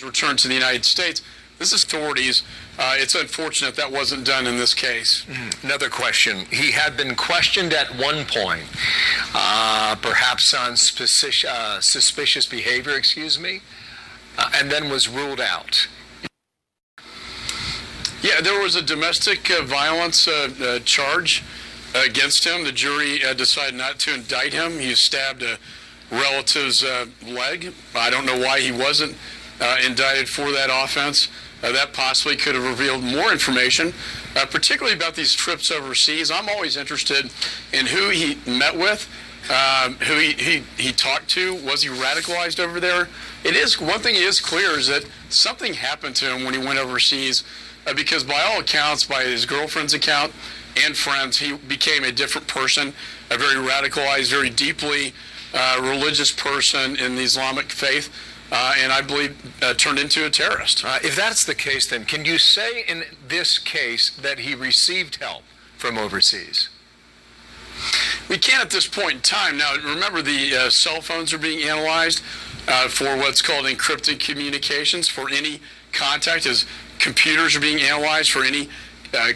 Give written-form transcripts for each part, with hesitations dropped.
Returned to the United States. This is authorities. It's unfortunate that wasn't done in this case. Another question. He had been questioned at one point, perhaps on suspicious behavior, and then was ruled out. Yeah, there was a domestic violence charge against him. The jury decided not to indict him. He stabbed a relative's leg. I don't know why he wasn't indicted for that offense. That possibly could have revealed more information, particularly about these trips overseas. I'm always interested in who he met with, who he talked to. Was he radicalized over there? One thing is clear is that something happened to him when he went overseas, because by all accounts, by his girlfriend's account and friends, he became a different person, a very radicalized, very deeply religious person in the Islamic faith. And I believe turned into a terrorist. If that's the case, then can you say in this case that he received help from overseas? We can't at this point in time. Now, remember, the cell phones are being analyzed for what's called encrypted communications. For any contact, his computers are being analyzed for any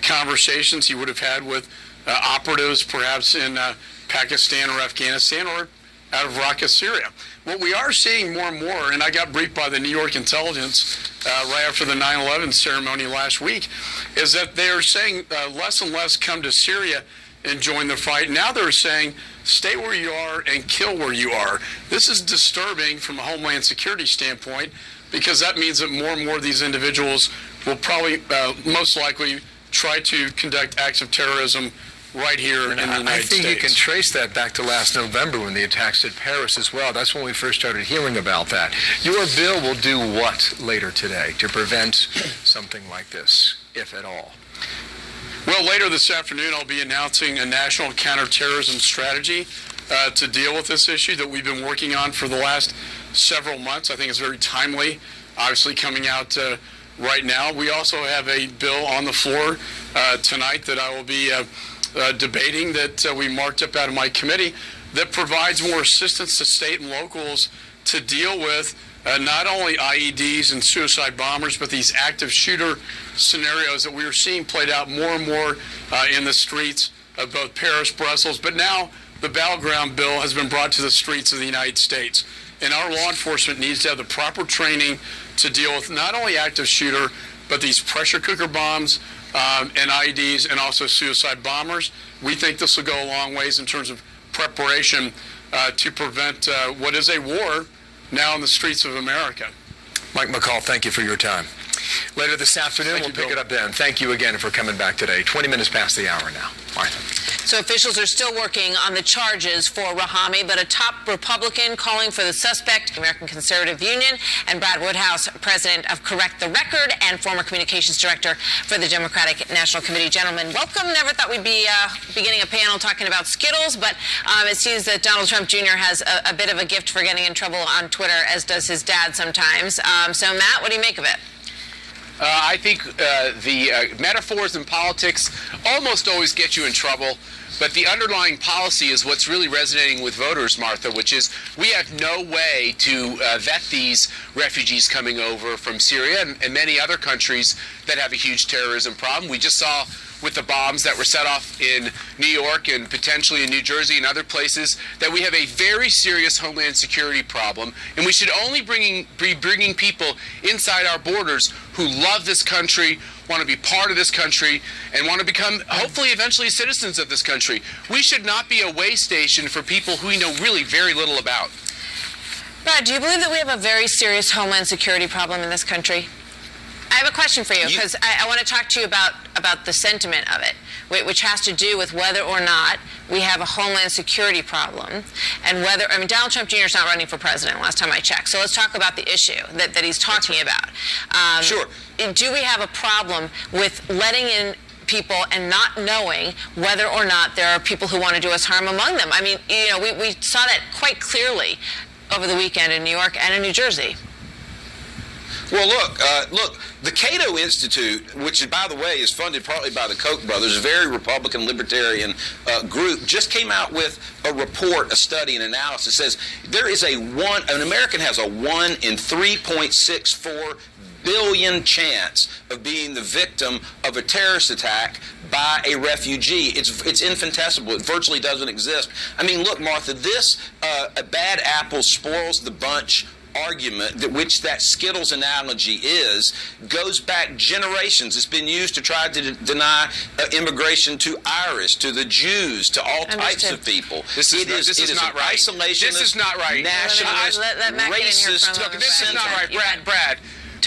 conversations he would have had with operatives, perhaps in Pakistan or Afghanistan or out of Raqqa, Syria. What we are seeing more and more, and I got briefed by the New York intelligence right after the 9/11 ceremony last week, is that they are saying less and less come to Syria and join the fight. Now they're saying stay where you are and kill where you are. This is disturbing from a Homeland Security standpoint, because that means that more and more of these individuals will probably most likely try to conduct acts of terrorism right here in the United States. I think you can trace that back to last November when the attacks at Paris as well. That's when we first started hearing about that. Your bill will do what later today to prevent something like this, if at all? Well, later this afternoon, I'll be announcing a national counterterrorism strategy to deal with this issue that we've been working on for the last several months. I think it's very timely, obviously coming out right now. We also have a bill on the floor tonight that I will be debating, that we marked up out of my committee, that provides more assistance to state and locals to deal with not only IEDs and suicide bombers, but these active shooter scenarios that we are seeing played out more and more in the streets of both Paris, Brussels, but now the battleground bill has been brought to the streets of the United States. And our law enforcement needs to have the proper training to deal with not only active shooter, but these pressure cooker bombs, and IEDs, and also suicide bombers. We think this will go a long ways in terms of preparation to prevent what is a war now in the streets of America. Mike McCaul, thank you for your time. Later this afternoon, we'll pick it up then. Thank you again for coming back today. 20 minutes past the hour now. Martha. So officials are still working on the charges for Rahami, but a top Republican calling for the suspect, American Conservative Union, and Brad Woodhouse, president of Correct the Record and former communications director for the Democratic National Committee. Gentlemen, welcome. Never thought we'd be beginning a panel talking about Skittles, but it seems that Donald Trump Jr. has a bit of a gift for getting in trouble on Twitter, as does his dad sometimes. So, Matt, what do you make of it? I think the metaphors in politics almost always get you in trouble, but the underlying policy is what's really resonating with voters, Martha, which is we have no way to vet these refugees coming over from Syria and many other countries that have a huge terrorism problem. We just saw with the bombs that were set off in New York and potentially in New Jersey and other places that we have a very serious Homeland Security problem, and we should only be bringing people inside our borders who love this country, want to be part of this country, and want to become, hopefully, eventually citizens of this country. We should not be a way station for people who we know really very little about. Brad, do you believe that we have a very serious Homeland Security problem in this country? I have a question for you, because I want to talk to you about the sentiment of it, which has to do with whether or not we have a Homeland Security problem, and whether, I mean, Donald Trump Jr. is not running for president last time I checked, so let's talk about the issue that he's talking about. Sure. Do we have a problem with letting in people and not knowing whether or not there are people who want to do us harm among them? I mean, you know, we saw that quite clearly over the weekend in New York and in New Jersey. Well, look, the Cato Institute, which, by the way, is funded partly by the Koch brothers, a very Republican libertarian group, just came out with a report, a study, an analysis that says there is an American has a 1 in 3.64 billion chance of being the victim of a terrorist attack by a refugee. It's infinitesimal. It virtually doesn't exist. I mean, look, Martha, this a bad apple spoils the bunch argument, which that Skittles analogy is, goes back generations. It's been used to try to deny immigration to Irish, to the Jews, to all types of people. This is not right. Isolationist, this is not right. Nationalist, racist. Look, this is not right. Brad,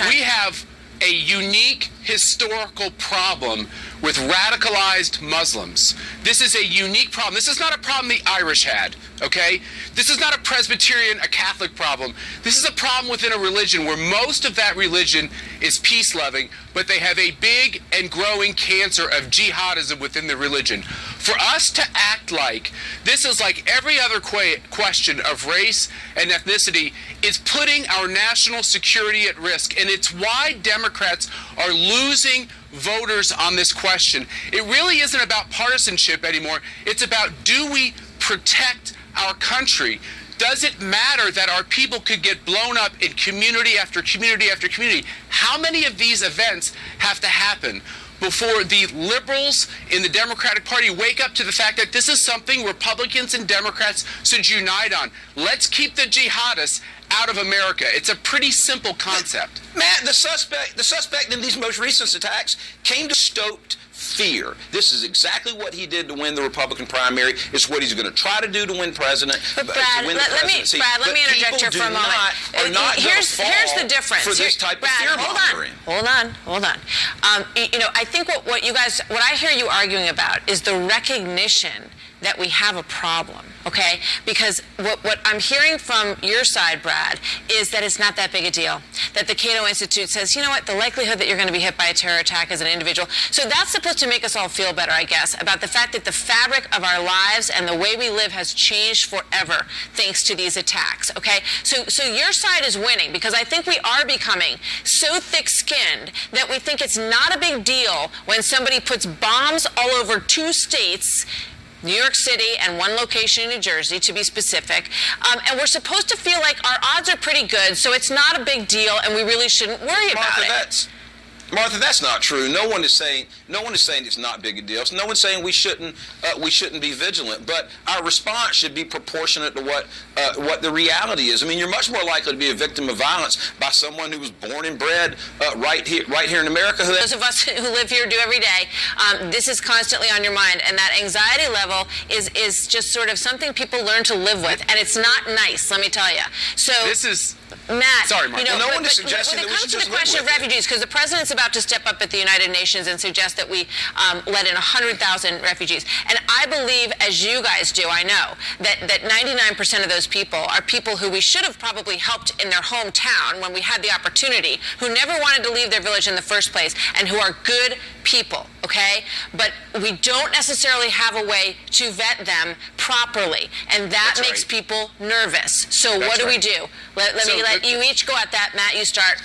we have a unique historical problem with radicalized Muslims. This is a unique problem. This is not a problem the Irish had, okay? This is not a Presbyterian, a Catholic problem. This is a problem within a religion where most of that religion is peace-loving, but they have a big and growing cancer of jihadism within the religion. For us to act like this is like every other question of race and ethnicity is putting our national security at risk, and it's why Democrats are losing voters on this question. It really isn't about partisanship anymore. It's about, do we protect our country? Does it matter that our people could get blown up in community after community after community? How many of these events have to happen before the liberals in the Democratic Party wake up to the fact that this is something Republicans and Democrats should unite on? Let's keep the jihadists out of America. It's a pretty simple concept. Matt, the suspect in these most recent attacks came to stoked fear. This is exactly what he did to win the Republican primary. It's what he's going to try to do to win president. But Brad, let me interject here for a moment. Here's the difference for this type of fear mongering. Hold on. I think what I hear you arguing about is the recognition that we have a problem, okay? Because what I'm hearing from your side, Brad, is that it's not that big a deal. That the Cato Institute says, you know what, the likelihood that you're going to be hit by a terror attack as an individual. So that's supposed to make us all feel better, I guess, about the fact that the fabric of our lives and the way we live has changed forever thanks to these attacks, okay? So your side is winning, because I think we are becoming so thick-skinned that we think it's not a big deal when somebody puts bombs all over 2 states, New York City and 1 location in New Jersey, to be specific, and we're supposed to feel like our odds are pretty good, so it's not a big deal, and we really shouldn't worry about it. Martha, that's not true. No one is saying it's not big a deal. No one's saying we shouldn't be vigilant. But our response should be proportionate to what the reality is. I mean, you're much more likely to be a victim of violence by someone who was born and bred right here in America. Those of us who live here do every day. This is constantly on your mind, and that anxiety level is just sort of something people learn to live with, and it's not nice. Let me tell you. So this is. Matt, sorry, Mark. No one is suggesting when it that we comes should to the just question of live with refugees, because the president's about to step up at the United Nations and suggest that we let in 100,000 refugees. And I believe, as you guys do, I know, that 99% of those people are people who we should have probably helped in their hometown when we had the opportunity, who never wanted to leave their village in the first place, and who are good people, okay? But we don't necessarily have a way to vet them properly, and that makes people nervous. So what do we do? Let me let you each go at that. Matt, you start.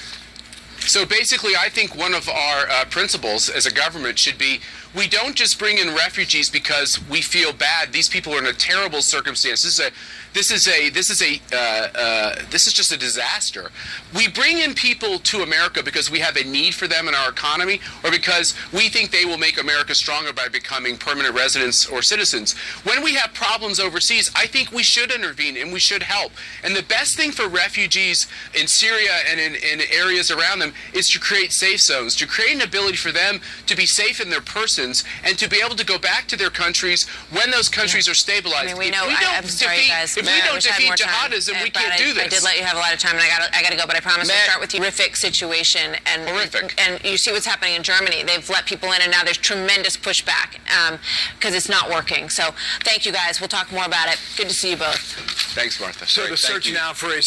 So basically, I think one of our principles as a government should be, we don't just bring in refugees because we feel bad. These people are in a terrible circumstance. This is just a disaster. We bring in people to America because we have a need for them in our economy, or because we think they will make America stronger by becoming permanent residents or citizens. When we have problems overseas, I think we should intervene and we should help. And the best thing for refugees in Syria and in areas around them is to create safe zones, to create an ability for them to be safe in their persons and to be able to go back to their countries when those countries are stabilized. I mean, we know. I'm sorry, you guys. If we don't defeat jihadism, we can't do this. I did let you have a lot of time, and I got to go, but I promise I'll start with you. Horrific situation, and horrific. And you see what's happening in Germany. They've let people in, and now there's tremendous pushback because it's not working. So thank you, guys. We'll talk more about it. Good to see you both. Thanks, Martha. So the search now for a